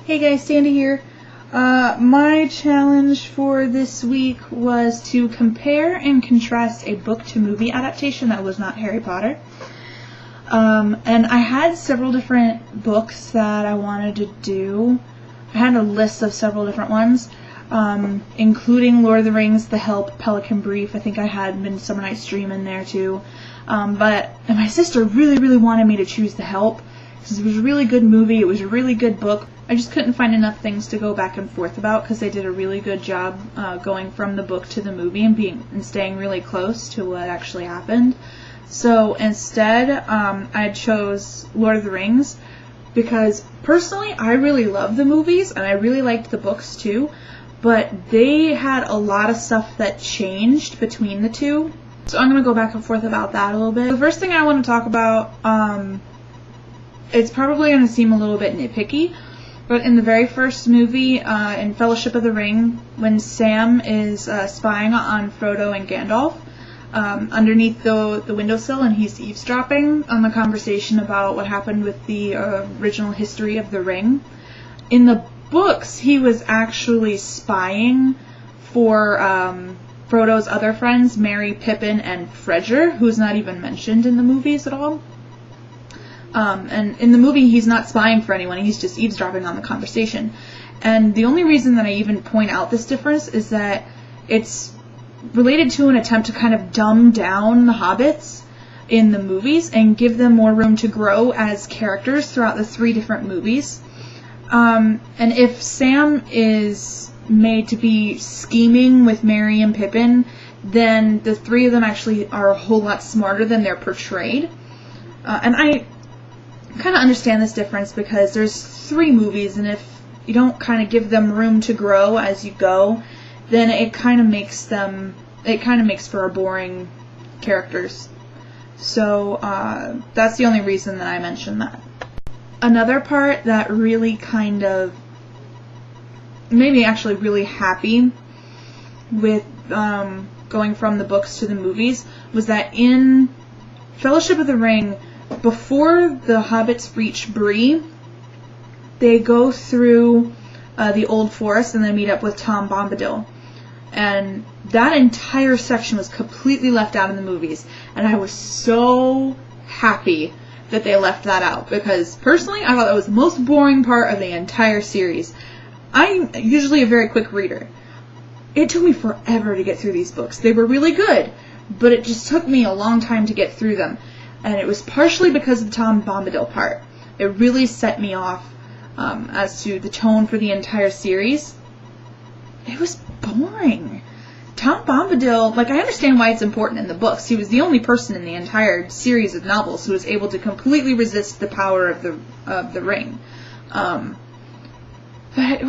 Hey guys, Sandy here. My challenge for this week was to compare and contrast a book to movie adaptation that was not Harry Potter. And I had several different books that I wanted to do. I had a list of several different ones, including Lord of the Rings, The Help, Pelican Brief. I think I had Midsummer Night's Dream in there too. But my sister really wanted me to choose The Help, because it was a really good movie, it was a really good book. I just couldn't find enough things to go back and forth about, because they did a really good job going from the book to the movie and staying really close to what actually happened. So instead, I chose Lord of the Rings, because personally I really love the movies and I really liked the books too, but they had a lot of stuff that changed between the two. So I'm going to go back and forth about that a little bit. The first thing I want to talk about, it's probably going to seem a little bit nitpicky, but in the very first movie, in Fellowship of the Ring, when Sam is spying on Frodo and Gandalf underneath the windowsill, and he's eavesdropping on the conversation about what happened with the original history of the ring. In the books, he was actually spying for Frodo's other friends, Merry, Pippin, and Fredger, who's not even mentioned in the movies at all. And in the movie, he's not spying for anyone, he's just eavesdropping on the conversation. And the only reason that I even point out this difference is that it's related to an attempt to kind of dumb down the hobbits in the movies and give them more room to grow as characters throughout the 3 different movies. And if Sam is made to be scheming with Merry and Pippin, then the 3 of them actually are a whole lot smarter than they're portrayed. And I kind of understand this difference because there's 3 movies, and if you don't kind of give them room to grow as you go, then it kind of makes for a boring characters. So that's the only reason that I mentioned that. Another part that really kind of made me actually really happy with going from the books to the movies was that in Fellowship of the Ring, before the hobbits reach Bree, they go through the Old Forest and they meet up with Tom Bombadil. And that entire section was completely left out in the movies. And I was so happy that they left that out, because personally I thought that was the most boring part of the entire series. I'm usually a very quick reader. It took me forever to get through these books. They were really good, but it just took me a long time to get through them. And it was partially because of the Tom Bombadil part. It really set me off as to the tone for the entire series. It was boring. Tom Bombadil, I understand why it's important in the books. He was the only person in the entire series of novels who was able to completely resist the power of the ring. But it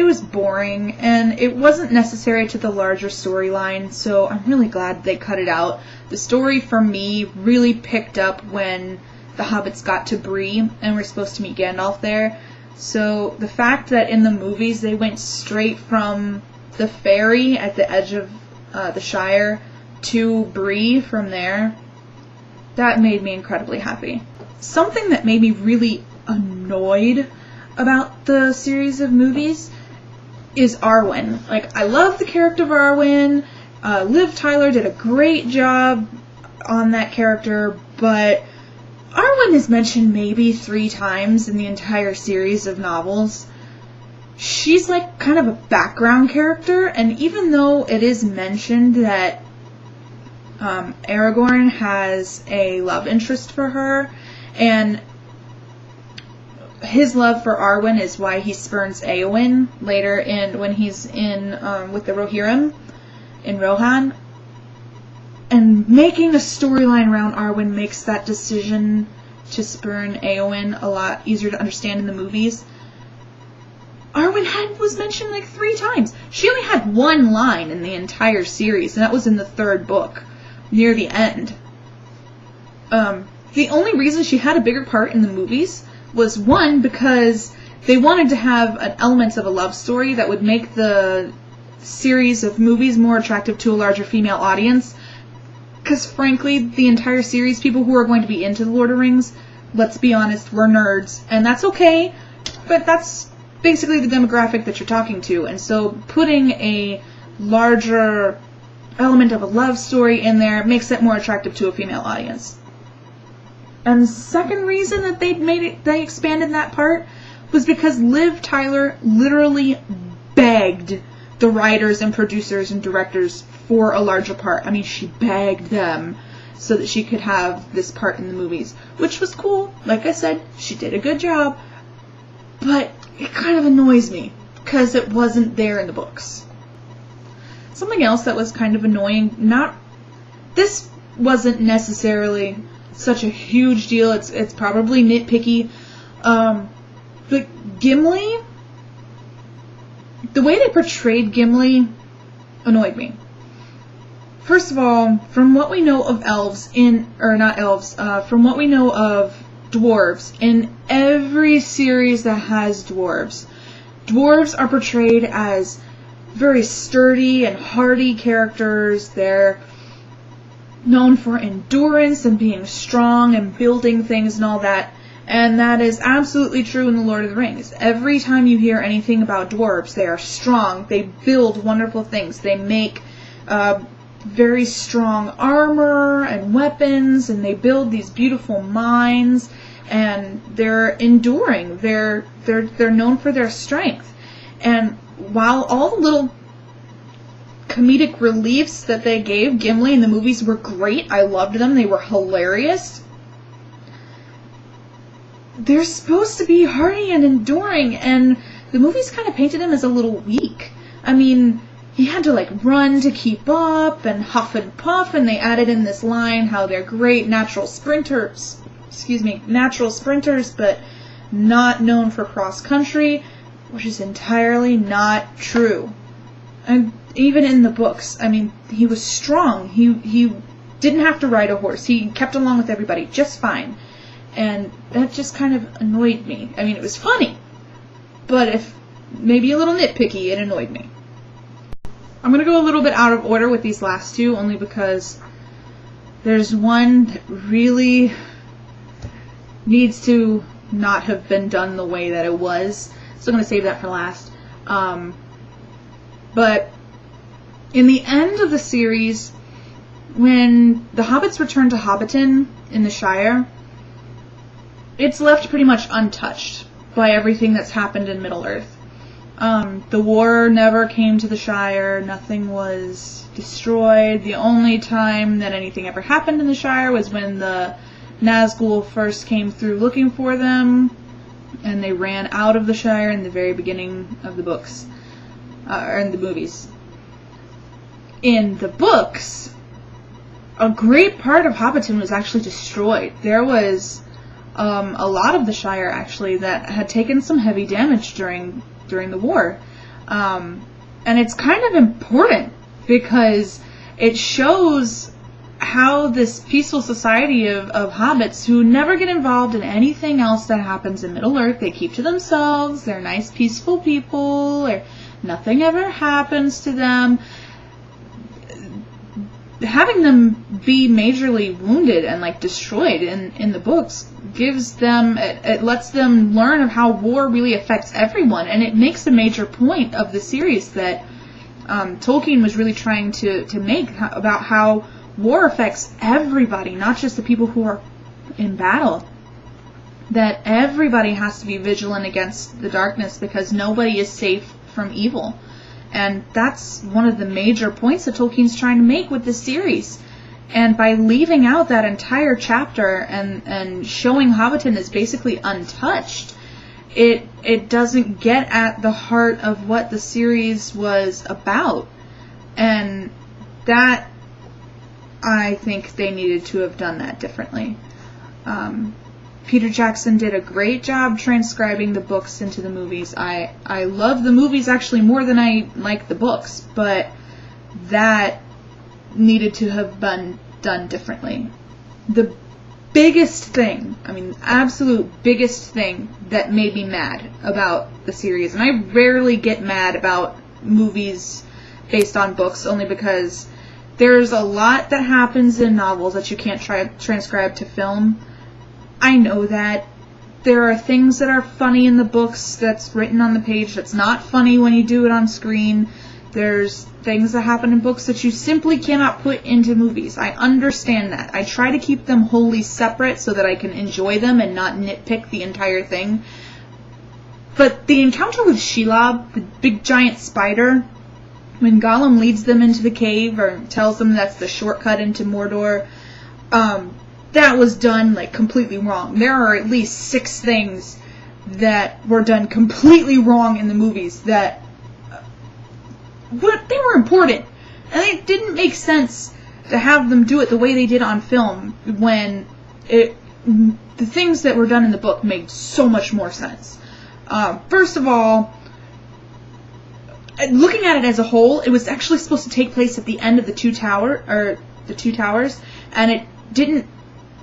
was boring, and it wasn't necessary to the larger storyline, so I'm really glad they cut it out. The story, for me, really picked up when the hobbits got to Bree, and we're supposed to meet Gandalf there. So the fact that in the movies they went straight from the ferry at the edge of the Shire to Bree from there, that made me incredibly happy. Something that made me really annoyed about the series of movies is Arwen. I love the character of Arwen. Liv Tyler did a great job on that character, but Arwen is mentioned maybe 3 times in the entire series of novels. She's kind of a background character, and even though it is mentioned that Aragorn has a love interest for her, and his love for Arwen is why he spurns Éowyn later when he's in with the Rohirrim in Rohan. And making a storyline around Arwen makes that decision to spurn Éowyn a lot easier to understand in the movies. Arwen was mentioned 3 times. She only had 1 line in the entire series, and that was in the 3rd book, near the end. The only reason she had a bigger part in the movies was, 1, because they wanted to have elements of a love story that would make the series of movies more attractive to a larger female audience. Because frankly, the entire series, people who are going to be into The Lord of the Rings, let's be honest, we're nerds. And that's okay, but that's basically the demographic that you're talking to. And so putting a larger element of a love story in there makes it more attractive to a female audience. And the second reason that they expanded that part was because Liv Tyler literally begged the writers and producers and directors for a larger part. I mean, she begged them so that she could have this part in the movies, which was cool. Like I said, she did a good job, but it kind of annoys me because it wasn't there in the books. Something else that was kind of annoying, this wasn't necessarily such a huge deal, it's probably nitpicky, but Gimli, the way they portrayed Gimli annoyed me. First of all, from what we know of from what we know of dwarves, in every series that has dwarves are portrayed as very sturdy and hardy characters. They're known for endurance and being strong and building things and all that. And that is absolutely true in The Lord of the Rings. Every time you hear anything about dwarves, they are strong. They build wonderful things. They make very strong armor and weapons, and they build these beautiful mines, and they're enduring. They're known for their strength. And while all the little comedic reliefs that they gave Gimli in the movies were great, I loved them, they were hilarious, they're supposed to be hardy and enduring, and the movies kind of painted him as a little weak. I mean, he had to run to keep up and huff and puff, and they added in this line how they're great natural sprinters, but not known for cross country, which is entirely not true. And even in the books, I mean, he was strong. He didn't have to ride a horse. He kept along with everybody just fine. And that just kind of annoyed me. I mean, it was funny, but if maybe a little nitpicky, it annoyed me. I'm going to go a little bit out of order with these last two, only because there's one that really needs to not have been done the way that it was. So I'm going to save that for last. But in the end of the series, when the hobbits return to Hobbiton in the Shire, it's left pretty much untouched by everything that's happened in Middle-earth. The war never came to the Shire, nothing was destroyed. The only time that anything ever happened in the Shire was when the Nazgul first came through looking for them, and they ran out of the Shire in the very beginning of the books, or in the movies. In the books, a great part of Hobbiton was actually destroyed. There was a lot of the Shire, actually, that had taken some heavy damage during the war. And it's kind of important because it shows how this peaceful society of hobbits who never get involved in anything else that happens in Middle-earth, they keep to themselves, they're nice, peaceful people, or nothing ever happens to them. Having them be majorly wounded and destroyed in the books gives them, it lets them learn of how war really affects everyone, and it makes a major point of the series that Tolkien was really trying to make about how war affects everybody, not just the people who are in battle. That everybody has to be vigilant against the darkness because nobody is safe from evil. And that's one of the major points that Tolkien's trying to make with this series. And by leaving out that entire chapter and showing Hobbiton as basically untouched, it doesn't get at the heart of what the series was about. And that, I think they needed to have done that differently. Peter Jackson did a great job transcribing the books into the movies. I love the movies actually more than I like the books, but that needed to have been done differently. The biggest thing, absolute biggest thing that made me mad about the series, and I rarely get mad about movies based on books only because there's a lot that happens in novels that you can't transcribe to film. I know that, There are things that are funny in the books that's written on the page that's not funny when you do it on screen. There's things that happen in books that you simply cannot put into movies. I understand that. I try to keep them wholly separate so that I can enjoy them and not nitpick the entire thing. But the encounter with Shelob, the big giant spider, when Gollum leads them into the cave or tells them that's the shortcut into Mordor, that was done like completely wrong. There are at least 6 things that were done completely wrong in the movies that but they were important. And it didn't make sense to have them do it the way they did on film when the things that were done in the book made so much more sense. First of all, looking at it as a whole, it was actually supposed to take place at the end of the Two Towers, and it didn't.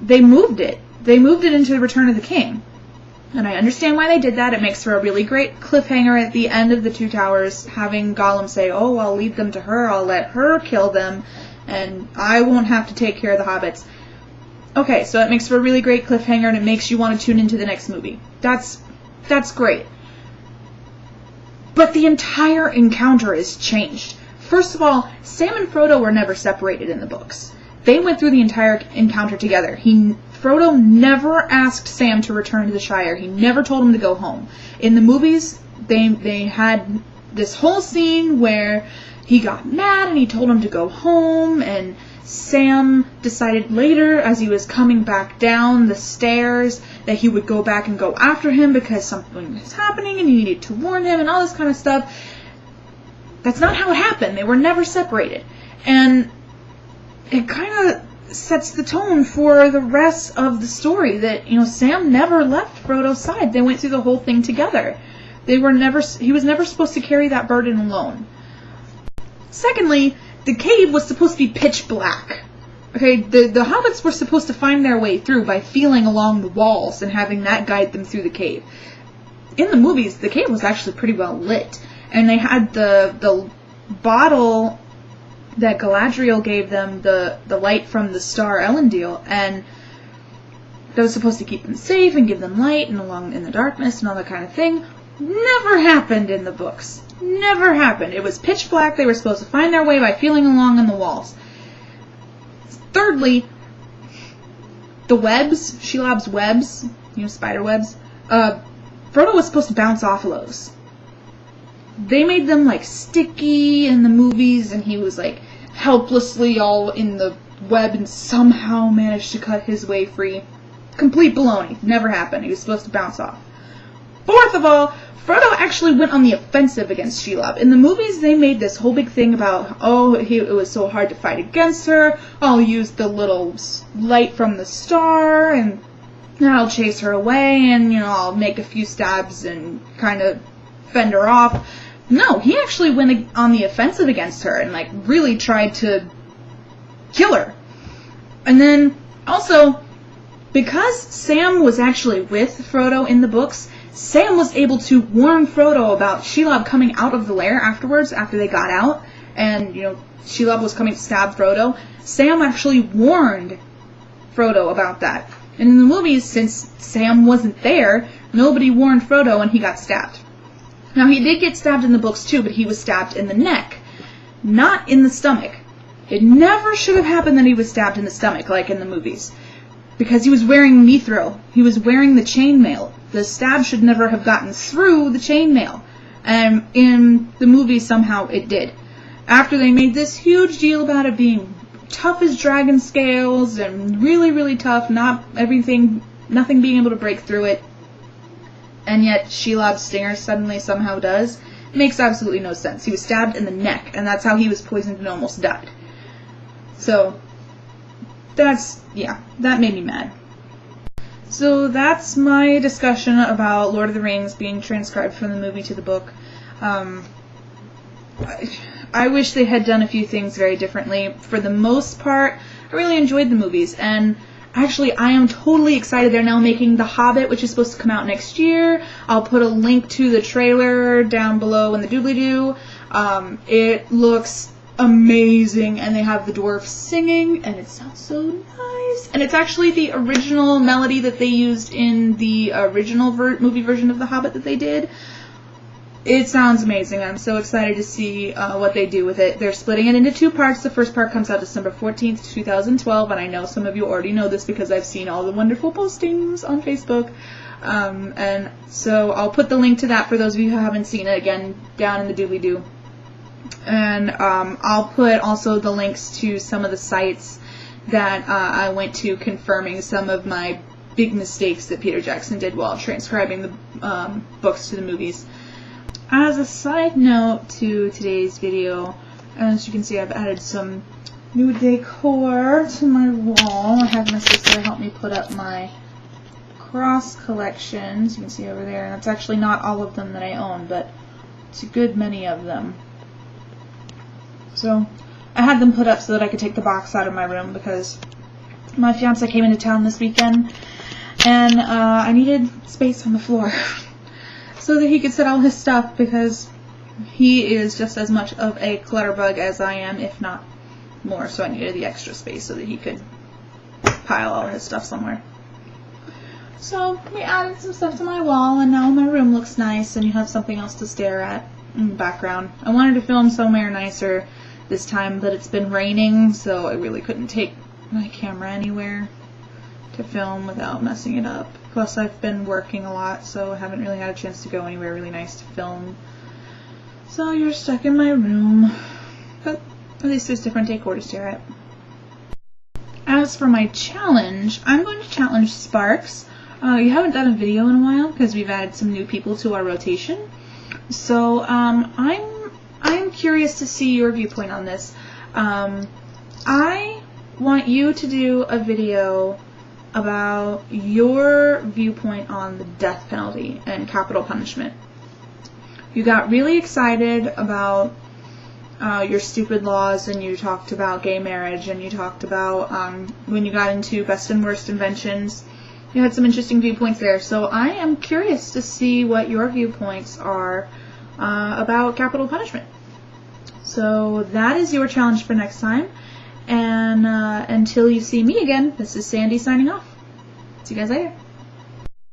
They moved it. They moved it into Return of the King. And I understand why they did that. It makes for a really great cliffhanger at the end of the Two Towers, having Gollum say, "Oh, I'll lead them to her, I'll let her kill them, and I won't have to take care of the hobbits." Okay, so it makes for a really great cliffhanger, and it makes you want to tune into the next movie. That's great. But the entire encounter is changed. First of all, Sam and Frodo were never separated in the books. They went through the entire encounter together. Frodo never asked Sam to return to the Shire. He never told him to go home. In the movies, they had this whole scene where he got mad and he told him to go home, and Sam decided later, as he was coming back down the stairs, that he would go back and go after him because something was happening and he needed to warn him and all this kind of stuff. That's not how it happened. They were never separated. And it kind of sets the tone for the rest of the story that, Sam never left Frodo's side. They went through the whole thing together. He was never supposed to carry that burden alone. Secondly, the cave was supposed to be pitch black. Okay, the hobbits were supposed to find their way through by feeling along the walls and having that guide them through the cave. In the movies, the cave was actually pretty well lit, and they had the bottle that Galadriel gave them, the light from the star Elendil, and that was supposed to keep them safe and give them light and along in the darkness and all that kind of thing. Never happened in the books. Never happened. It was pitch black. They were supposed to find their way by feeling along on the walls. Thirdly, the webs, Shelob's webs, spider webs, Frodo was supposed to bounce off of those. They made them like sticky in the movies, and he was like helplessly all in the web and somehow managed to cut his way free. Complete baloney. Never happened. He was supposed to bounce off. Fourth of all, Frodo actually went on the offensive against Shelob. In the movies, they made this whole big thing about, it was so hard to fight against her. I'll use the little light from the star, and I'll chase her away, and, I'll make a few stabs and kind of fend her off. No, he actually went on the offensive against her and, really tried to kill her. And then, also, because Sam was actually with Frodo in the books, Sam was able to warn Frodo about Shelob coming out of the lair afterwards, after they got out, and, Shelob was coming to stab Frodo. Sam actually warned Frodo about that. And in the movies, since Sam wasn't there, nobody warned Frodo and he got stabbed. Now, he did get stabbed in the books too, but he was stabbed in the neck, not in the stomach. It never should have happened that he was stabbed in the stomach, like in the movies, because he was wearing mithril. He was wearing the chainmail. The stab should never have gotten through the chainmail. And in the movie, somehow it did. After they made this huge deal about it being tough as dragon scales and really, really tough, nothing being able to break through it, and yet Shelob's stinger suddenly somehow does, makes absolutely no sense. He was stabbed in the neck, and that's how he was poisoned and almost died. So, that made me mad. So that's my discussion about Lord of the Rings being transcribed from the movie to the book. I wish they had done a few things very differently. For the most part, I really enjoyed the movies, and actually I am totally excited. They're now making The Hobbit, which is supposed to come out next year. I'll put a link to the trailer down below in the doobly-doo. It looks amazing, and they have the dwarfs singing, and it sounds so nice. And it's actually the original melody that they used in the original movie version of The Hobbit that they did. It sounds amazing. I'm so excited to see what they do with it. They're splitting it into 2 parts. The first part comes out December 14th, 2012, and I know some of you already know this because I've seen all the wonderful postings on Facebook. And so I'll put the link to that for those of you who haven't seen it, again, down in the doobly-doo. And I'll put also the links to some of the sites that I went to confirming some of my big mistakes that Peter Jackson did while transcribing the books to the movies. As a side note to today's video, as you can see, I've added some new decor to my wall. I have my sister help me put up my cross collections. You can see over there, and that's actually not all of them that I own, but it's a good many of them. So I had them put up so that I could take the box out of my room because my fiance came into town this weekend, and I needed space on the floor. So that he could set all his stuff, because he is just as much of a clutter bug as I am, if not more, so I needed the extra space so that he could pile all his stuff somewhere. So we added some stuff to my wall, and now my room looks nice, and you have something else to stare at in the background. I wanted to film somewhere nicer this time, but it's been raining, so I really couldn't take my camera anywhere to film without messing it up. Plus I've been working a lot, so I haven't really had a chance to go anywhere really nice to film. So you're stuck in my room, but at least there's different decor to stare at. As for my challenge, I'm going to challenge Sparks. You haven't done a video in a while because we've added some new people to our rotation. So I'm curious to see your viewpoint on this. I want you to do a video about your viewpoint on the death penalty and capital punishment. You got really excited about your stupid laws, and you talked about gay marriage, and you talked about when you got into best and worst inventions. You had some interesting viewpoints there, so I am curious to see what your viewpoints are about capital punishment. So that is your challenge for next time. And until you see me again, this is Sandy signing off. See you guys later.